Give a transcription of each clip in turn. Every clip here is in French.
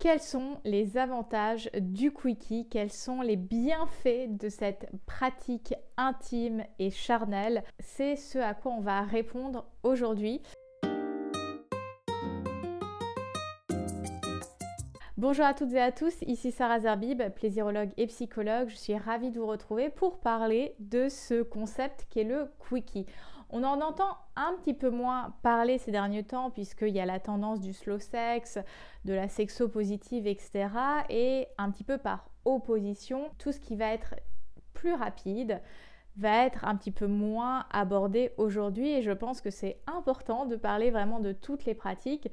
Quels sont les avantages du Quickie? Quels sont les bienfaits de cette pratique intime et charnelle? C'est ce à quoi on va répondre aujourd'hui. Bonjour à toutes et à tous, ici Sarah Zerbib, plaisirologue et psychologue. Je suis ravie de vous retrouver pour parler de ce concept qui est le Quickie. On en entend un petit peu moins parler ces derniers temps puisqu'il y a la tendance du slow sex, de la sexo-positive, etc. Et un petit peu par opposition, tout ce qui va être plus rapide va être un petit peu moins abordé aujourd'hui, et je pense que c'est important de parler vraiment de toutes les pratiques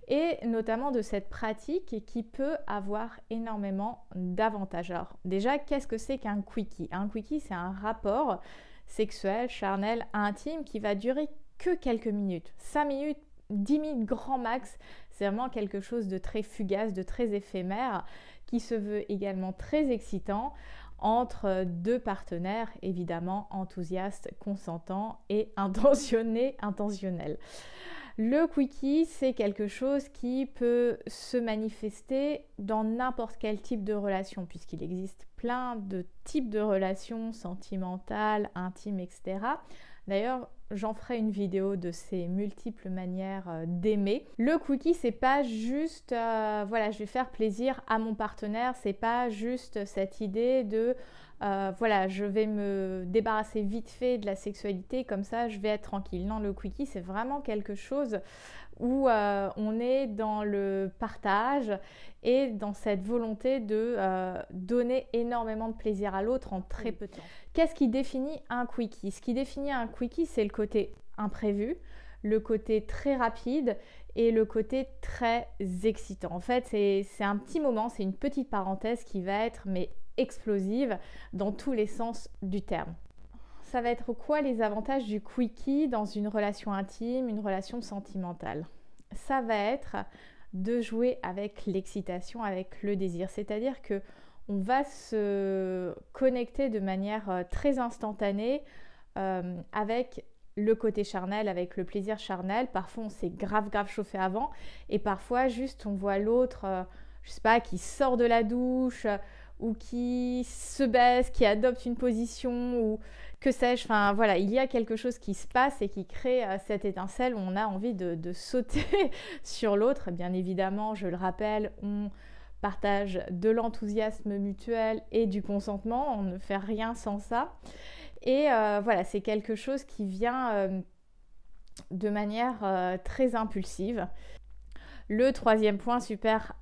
et notamment de cette pratique qui peut avoir énormément d'avantages. Alors déjà, qu'est-ce que c'est qu'un Quickie? Un Quickie, c'est un rapport sexuel, charnel, intime qui va durer que quelques minutes, 5 minutes, 10 minutes grand max. C'est vraiment quelque chose de très fugace, de très éphémère, qui se veut également très excitant entre deux partenaires, évidemment enthousiastes, consentants et intentionnels. Le Quickie, c'est quelque chose qui peut se manifester dans n'importe quel type de relation, puisqu'il existe plein de types de relations sentimentales, intimes, etc. D'ailleurs, j'en ferai une vidéo de ces multiples manières d'aimer. Le Quickie, c'est pas juste, voilà, je vais faire plaisir à mon partenaire, c'est pas juste cette idée de, voilà, je vais me débarrasser vite fait de la sexualité, comme ça je vais être tranquille. Non, le Quickie, c'est vraiment quelque chose où on est dans le partage et dans cette volonté de donner énormément de plaisir à l'autre en très peu de temps. Qu'est-ce qui définit un Quickie? Ce qui définit un Quickie, c'est le côté imprévu, le côté très rapide et le côté très excitant. En fait, c'est un petit moment, c'est une petite parenthèse qui va être mais explosive dans tous les sens du terme. Ça va être quoi les avantages du Quickie dans une relation intime, une relation sentimentale? Ça va être de jouer avec l'excitation, avec le désir. C'est-à-dire que on va se connecter de manière très instantanée avec le côté charnel, avec le plaisir charnel. Parfois, on s'est grave chauffé avant et parfois, juste, on voit l'autre, je sais pas, qui sort de la douche ou qui se baisse, qui adopte une position ou que sais-je. Enfin, voilà, il y a quelque chose qui se passe et qui crée cette étincelle où on a envie de sauter sur l'autre. Bien évidemment, je le rappelle, on partage de l'enthousiasme mutuel et du consentement. On ne fait rien sans ça. Et voilà, c'est quelque chose qui vient de manière très impulsive. Le troisième point super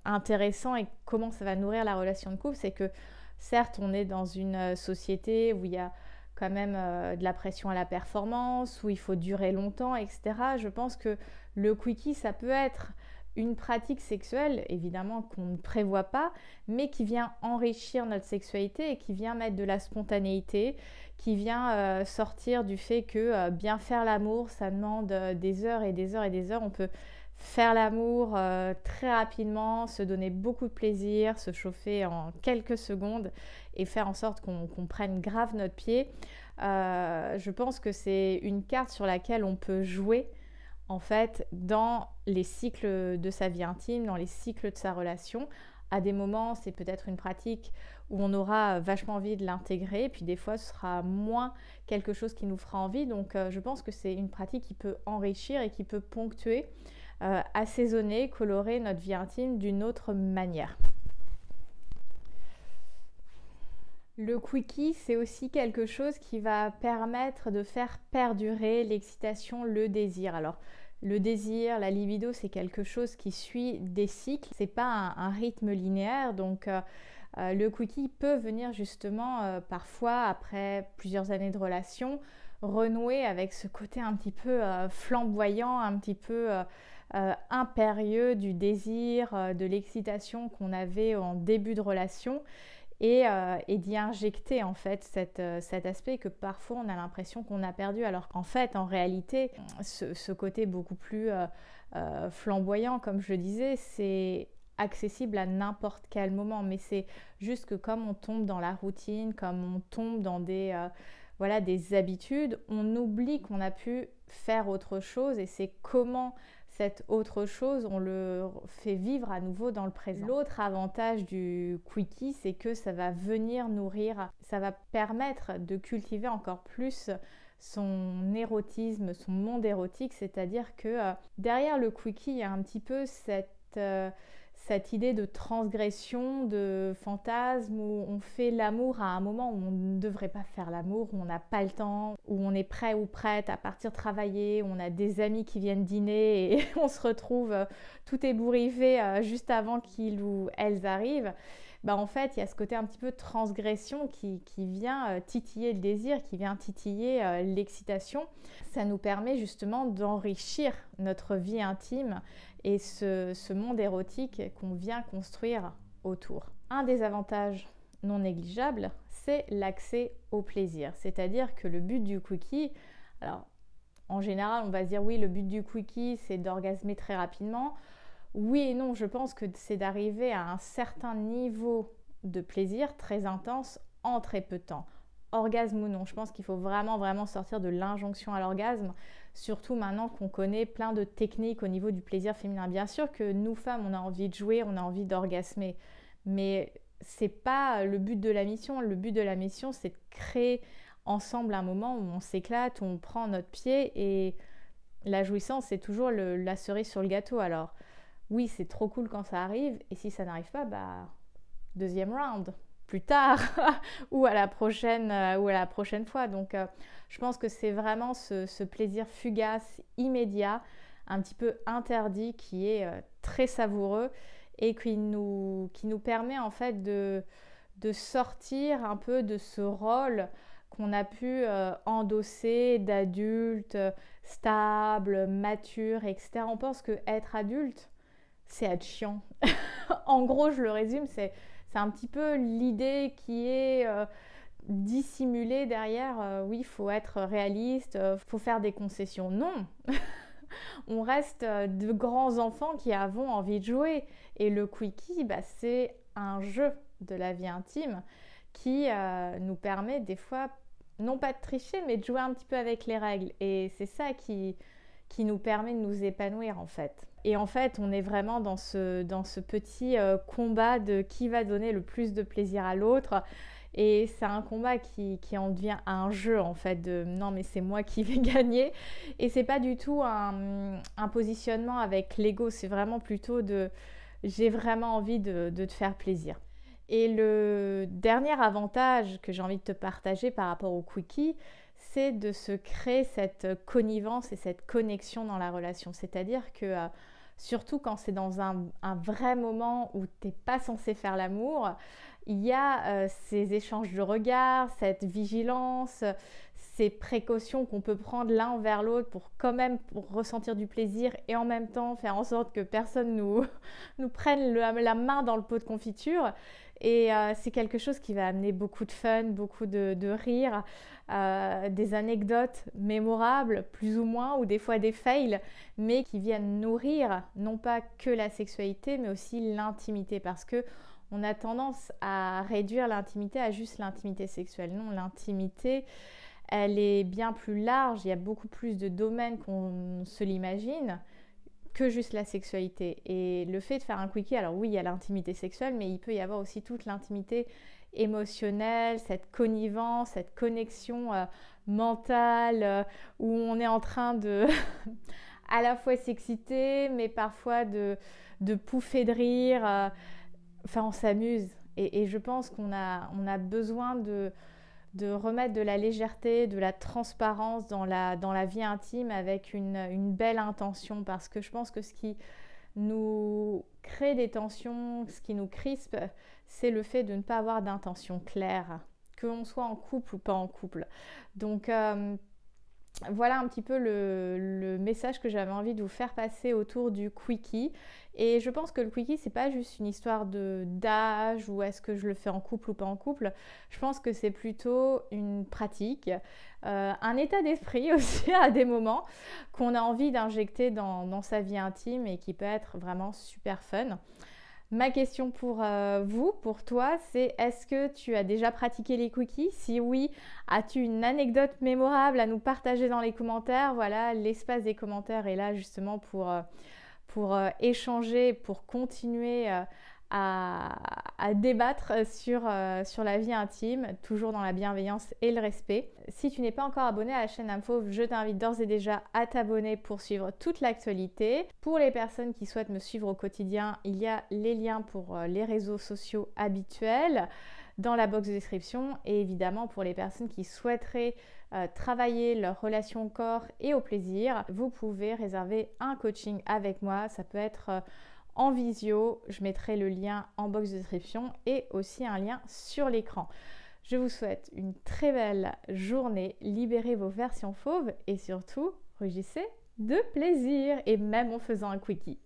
intéressant et comment ça va nourrir la relation de couple, c'est que certes, on est dans une société où il y a quand même de la pression à la performance, où il faut durer longtemps, etc. Je pense que le Quickie, ça peut être une pratique sexuelle, évidemment, qu'on ne prévoit pas, mais qui vient enrichir notre sexualité et qui vient mettre de la spontanéité, qui vient sortir du fait que bien faire l'amour, ça demande des heures et des heures et des heures. On peut faire l'amour très rapidement, se donner beaucoup de plaisir, se chauffer en quelques secondes et faire en sorte qu'on prenne grave notre pied. Je pense que c'est une carte sur laquelle on peut jouer en fait dans les cycles de sa vie intime, dans les cycles de sa relation. À des moments, c'est peut-être une pratique où on aura vachement envie de l'intégrer, puis des fois, ce sera moins quelque chose qui nous fera envie. Donc, je pense que c'est une pratique qui peut enrichir et qui peut ponctuer, assaisonner, colorer notre vie intime d'une autre manière. Le Quickie, c'est aussi quelque chose qui va permettre de faire perdurer l'excitation, le désir. Alors, le désir, la libido, c'est quelque chose qui suit des cycles. C'est pas un rythme linéaire, donc le Quickie peut venir justement parfois après plusieurs années de relation renouer avec ce côté un petit peu flamboyant, un petit peu impérieux du désir, de l'excitation qu'on avait en début de relation. Et d'y injecter en fait cet aspect que parfois on a l'impression qu'on a perdu, alors qu'en fait en réalité ce côté beaucoup plus flamboyant, comme je le disais, c'est accessible à n'importe quel moment, mais c'est juste que comme on tombe dans la routine, comme on tombe dans des habitudes, on oublie qu'on a pu faire autre chose, et c'est comment cette autre chose, on le fait vivre à nouveau dans le présent. L'autre avantage du quickie, c'est que ça va venir nourrir, ça va permettre de cultiver encore plus son érotisme, son monde érotique, c'est-à-dire que derrière le quickie, il y a un petit peu cette idée de transgression, de fantasme où on fait l'amour à un moment où on ne devrait pas faire l'amour, où on n'a pas le temps, où on est prêt ou prête à partir travailler, où on a des amis qui viennent dîner et on se retrouve tout ébouriffé juste avant qu'ils ou elles arrivent. En fait, il y a ce côté un petit peu de transgression qui vient titiller le désir, qui vient titiller l'excitation. Ça nous permet justement d'enrichir notre vie intime et ce monde érotique qu'on vient construire autour. Un des avantages non négligeables, c'est l'accès au plaisir. C'est-à-dire que le but du quickie, alors en général, on va se dire oui, le but du quickie, c'est d'orgasmer très rapidement. Oui et non, je pense que c'est d'arriver à un certain niveau de plaisir très intense en très peu de temps. Orgasme ou non, je pense qu'il faut vraiment sortir de l'injonction à l'orgasme, surtout maintenant qu'on connaît plein de techniques au niveau du plaisir féminin. Bien sûr que nous femmes, on a envie de jouer, on a envie d'orgasmer, mais c'est pas le but de la mission. Le but de la mission, c'est de créer ensemble un moment où on s'éclate, où on prend notre pied, et la jouissance, c'est toujours la cerise sur le gâteau. Alors oui, c'est trop cool quand ça arrive, et si ça n'arrive pas, deuxième round, plus tard, ou à la prochaine fois. Donc, je pense que c'est vraiment ce plaisir fugace, immédiat, un petit peu interdit, qui est très savoureux et qui nous permet en fait de sortir un peu de ce rôle qu'on a pu endosser d'adulte, stable, mature, etc. On pense qu'être adulte, c'est être chiant. En gros, je le résume, c'est un petit peu l'idée qui est dissimulée derrière. Oui, il faut être réaliste, il faut faire des concessions. Non. On reste de grands enfants qui avons envie de jouer. Et le quickie, c'est un jeu de la vie intime qui nous permet des fois, non pas de tricher, mais de jouer un petit peu avec les règles. Et c'est ça qui nous permet de nous épanouir en fait. Et en fait, on est vraiment dans ce petit combat de qui va donner le plus de plaisir à l'autre. Et c'est un combat qui en devient un jeu en fait, de non mais c'est moi qui vais gagner. Et c'est pas du tout un positionnement avec l'ego, c'est vraiment plutôt de j'ai vraiment envie de te faire plaisir. Et le dernier avantage que j'ai envie de te partager par rapport au quickie, c'est de se créer cette connivence et cette connexion dans la relation. C'est-à-dire que surtout quand c'est dans un vrai moment où tu n'es pas censé faire l'amour, il y a ces échanges de regards, cette vigilance, ces précautions qu'on peut prendre l'un envers l'autre pour quand même pour ressentir du plaisir et en même temps faire en sorte que personne nous prenne la main dans le pot de confiture. Et c'est quelque chose qui va amener beaucoup de fun, beaucoup de rire, des anecdotes mémorables, plus ou moins, ou des fois des fails, mais qui viennent nourrir non pas que la sexualité, mais aussi l'intimité, parce que on a tendance à réduire l'intimité à juste l'intimité sexuelle. Non, l'intimité, elle est bien plus large, il y a beaucoup plus de domaines qu'on se l'imagine que juste la sexualité. Et le fait de faire un quickie, alors oui, il y a l'intimité sexuelle, mais il peut y avoir aussi toute l'intimité émotionnelle, cette connivence, cette connexion mentale, où on est en train de à la fois s'exciter, mais parfois de pouffer de rire. Enfin, on s'amuse. Et je pense qu'on a besoin de remettre de la légèreté, de la transparence dans la vie intime avec une belle intention, parce que je pense que ce qui nous crée des tensions, ce qui nous crispe, c'est le fait de ne pas avoir d'intention claire, que l'on soit en couple ou pas en couple. Donc voilà un petit peu le message que j'avais envie de vous faire passer autour du quickie. Et je pense que le quickie, c'est pas juste une histoire d'âge ou est-ce que je le fais en couple ou pas en couple. Je pense que c'est plutôt une pratique, un état d'esprit aussi à des moments qu'on a envie d'injecter dans sa vie intime et qui peut être vraiment super fun. Ma question pour toi, c'est est-ce que tu as déjà pratiqué les quickies? Si oui, as-tu une anecdote mémorable à nous partager dans les commentaires? Voilà, l'espace des commentaires est là justement pour échanger, pour continuer à débattre sur la vie intime, toujours dans la bienveillance et le respect. Si tu n'es pas encore abonné à la chaîne Âme Fauve, je t'invite d'ores et déjà à t'abonner pour suivre toute l'actualité. Pour les personnes qui souhaitent me suivre au quotidien, il y a les liens pour les réseaux sociaux habituels dans la box de description, et évidemment pour les personnes qui souhaiteraient travailler leur relation au corps et au plaisir, vous pouvez réserver un coaching avec moi. Ça peut être en visio, je mettrai le lien en box de description et aussi un lien sur l'écran. Je vous souhaite une très belle journée, libérez vos versions fauves et surtout, rugissez de plaisir, et même en faisant un quickie.